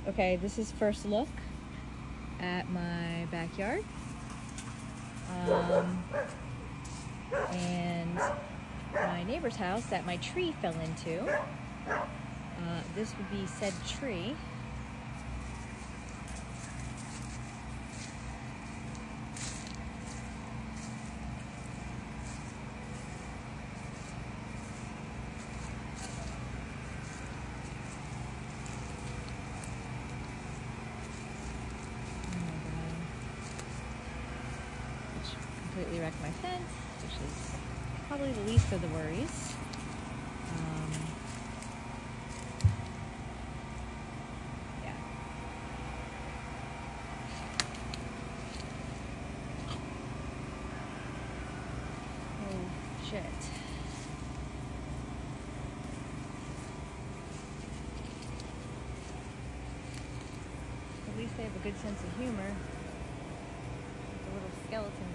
Okay, this is first look at my backyard. And my neighbor's house that my tree fell into. This would be said tree. Completely wrecked my fence, which is probably the least of the worries. Yeah. Oh, shit. At least they have a good sense of humor. The little skeleton